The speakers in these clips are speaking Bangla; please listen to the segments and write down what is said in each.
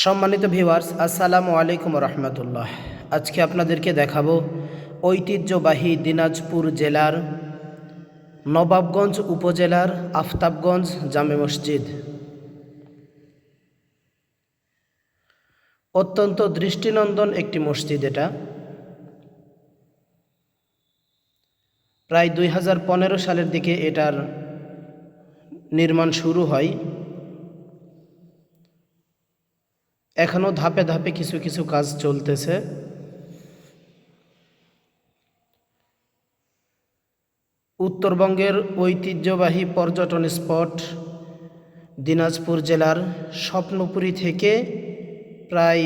সম্মানিত ভিউয়ার্স, আসসালামু আলাইকুম রহমতুল্লাহ। আজকে আপনাদেরকে দেখাবো ঐতিহ্যবাহী দিনাজপুর জেলার নবাবগঞ্জ উপজেলার আফতাবগঞ্জ জামে মসজিদ। অত্যন্ত দৃষ্টিনন্দন একটি মসজিদ। এটা প্রায় 2015 সালের দিকে এটার নির্মাণ শুরু হয়। এখনও ধাপে ধাপে কিছু কিছু কাজ চলতেছে। উত্তরবঙ্গের ঐতিহ্যবাহী পর্যটন স্পট দিনাজপুর জেলার স্বপ্নপুরী থেকে প্রায়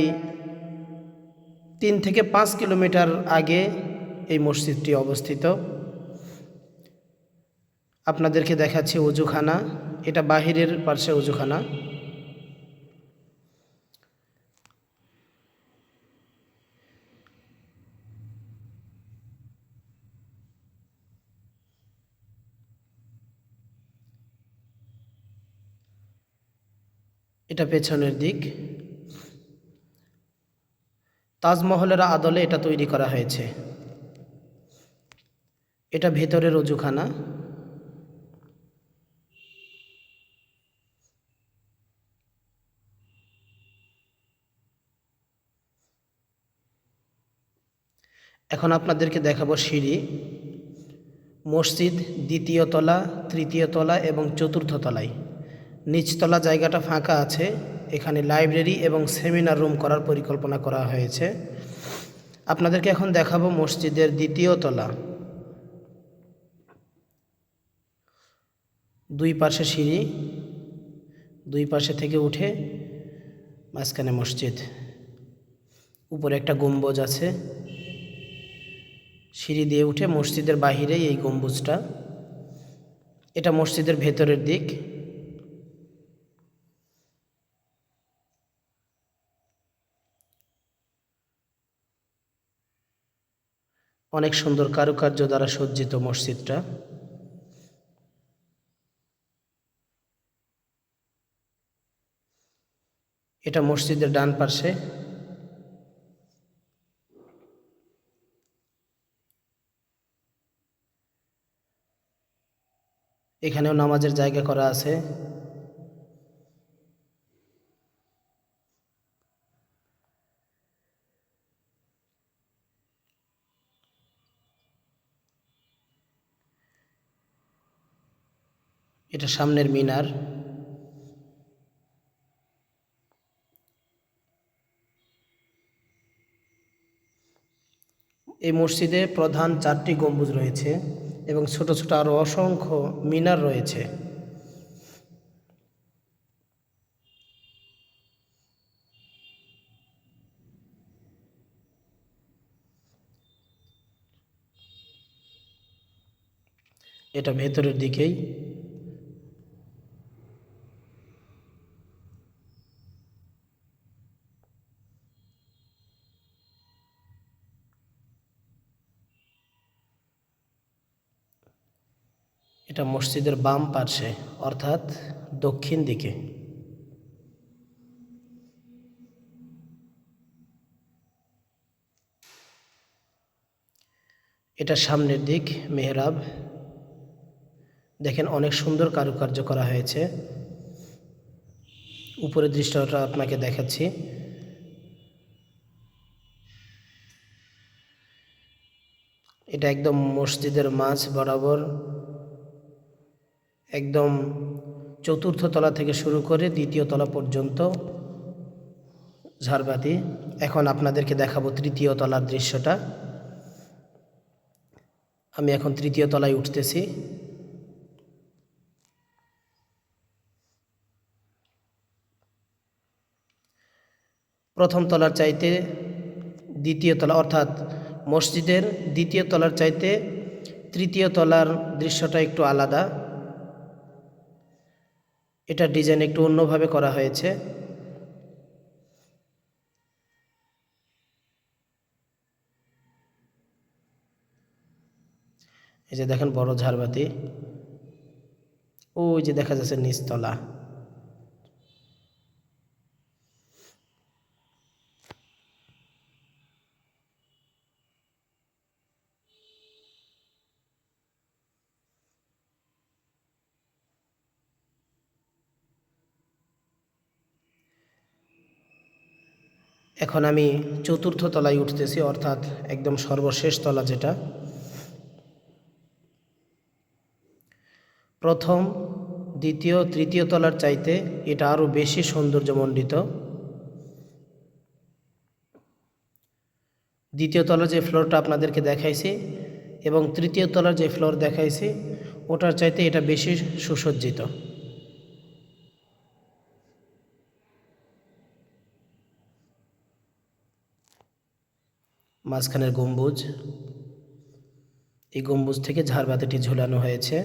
3 থেকে 5 কিলোমিটার আগে এই মসজিদটি অবস্থিত। আপনাদেরকে দেখাচ্ছি ওযুখানা। এটা বাহিরের পাশে ওযুখানা। এটা পেছনের দিক। তাজমহলের আদলে এটা তৈরি করা হয়েছে। এটা ভেতরের ওযুখানা। এখন আপনাদেরকে দেখাবো সিঁড়ি। মসজিদ দ্বিতীয় তলা, তৃতীয় তলা এবং চতুর্থ তলায়। নিচতলা জায়গাটা ফাঁকা আছে। এখানে লাইব্রেরি এবং সেমিনার রুম করার পরিকল্পনা করা হয়েছে। আপনাদেরকে এখন দেখাবো মসজিদের দ্বিতীয় তলা। দুই পাশে সিঁড়ি, দুই পাশে থেকে উঠে মাঝখানে মসজিদ। উপরে একটা গম্বুজ আছে। সিঁড়ি দিয়ে উঠে মসজিদের বাহিরেই এই গম্বুজটা। এটা মসজিদের ভেতরের দিক। অনেক সুন্দর কারুকার্য দ্বারা সজ্জিত মসজিদটা। এটা মসজিদের ডান পাশে। এখানেও নামাজের জায়গা করা আছে। এটা সামনের মিনার। এই মসজিদে প্রধান 4টি গম্বুজ রয়েছে এবং ছোট ছোট আরও অসংখ্য মিনার রয়েছে। এটা ভেতরের দিকেই। এটা মসজিদের বাম পাশে, অর্থাৎ দক্ষিণ দিকে। এটা সামনের দিক, মেহরাব। দেখেন অনেক সুন্দর কারুকার্য করা হয়েছে। উপরের দৃশ্যটা আপনাকে দেখাচ্ছি। এটা একদম মসজিদের মাঝ বরাবর, একদম চতুর্থ তলা থেকে শুরু করে দ্বিতীয় তলা পর্যন্ত ঝাড়বাতি। এখন আপনাদেরকে দেখাবো তৃতীয় তলার দৃশ্যটা। আমি এখন তৃতীয় তলায় উঠতেছি। প্রথম তলার চাইতে দ্বিতীয় তলা, অর্থাৎ মসজিদের দ্বিতীয় তলার চাইতে তৃতীয় তলার দৃশ্যটা একটু আলাদা। এটা ডিজাইন একটু অন্যভাবে করা হয়েছে। এই যে দেখেন বড় ঝাড়বাতি। ওই যে দেখা যাচ্ছে নিচতলা। এখন আমি চতুর্থ তলায় উঠতেছি, অর্থাৎ একদম সর্বশেষ তলা যেটা। প্রথম, দ্বিতীয়, তৃতীয় তলার চাইতে এটা আরও বেশি সৌন্দর্যমণ্ডিত। দ্বিতীয় তলার যে ফ্লোরটা আপনাদেরকে দেখাইছি এবং তৃতীয় তলার যে ফ্লোর দেখাইছি ওটার চাইতে এটা বেশি সুসজ্জিত। মাঝখানের গম্বুজ, এই গম্বুজ থেকে ঝাড়বাতিটি ঝুলানো হয়েছে।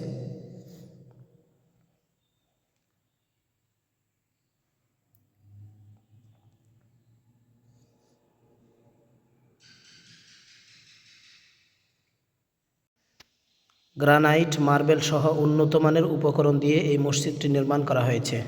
গ্রানাইট, মার্বেল সহ উন্নত মানের উপকরণ দিয়ে এই মসজিদটি নির্মাণ করা হয়েছে।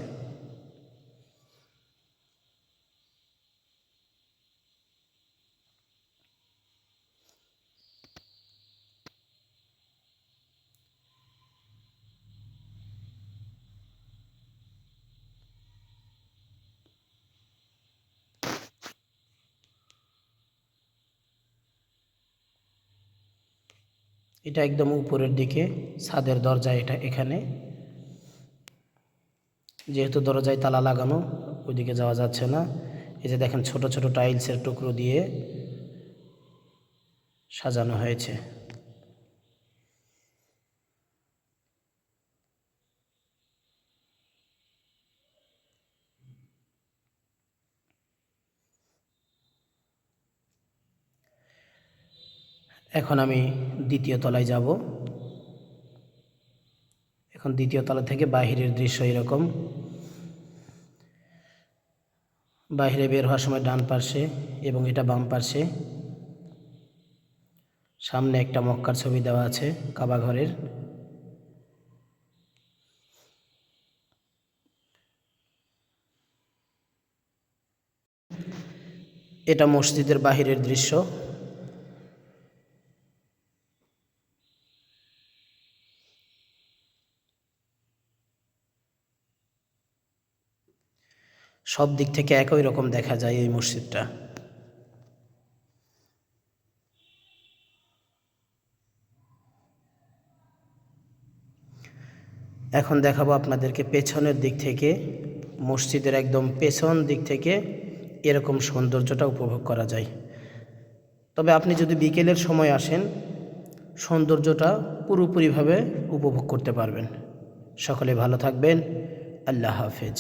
এটা একদম উপরের দিকে ছাদের দরজা, এটা এখানে যেহেতু দরজায় তালা লাগানো ওইদিকে যাওয়া যাচ্ছে না। এই যে দেখেন ছোট ছোট টাইলসের টুকরো দিয়ে সাজানো হয়েছে। এখন আমি দ্বিতীয় তলায় যাব। এখন দ্বিতীয় তলা থেকে বাহিরের দৃশ্য এরকম। বাইরে বের হওয়ার সময় ডান পাশে এবং এটা বাম পাশে সামনে একটা মক্কার ছবি দেওয়া আছে কাবা ঘরের। এটা মসজিদের বাহিরের দৃশ্য। সব দিক থেকে একই রকম দেখা যায় এই মসজিদটা। এখন দেখাবো আপনাদেরকে পেছনের দিক থেকে, মসজিদের একদম পেছন দিক থেকে এরকম সৌন্দর্যটা উপভোগ করা যায়। তবে আপনি যদি বিকেলের সময় আসেন সৌন্দর্যটা পুরোপুরিভাবে উপভোগ করতে পারবেন। সকলে ভালো থাকবেন। আল্লাহ হাফেজ।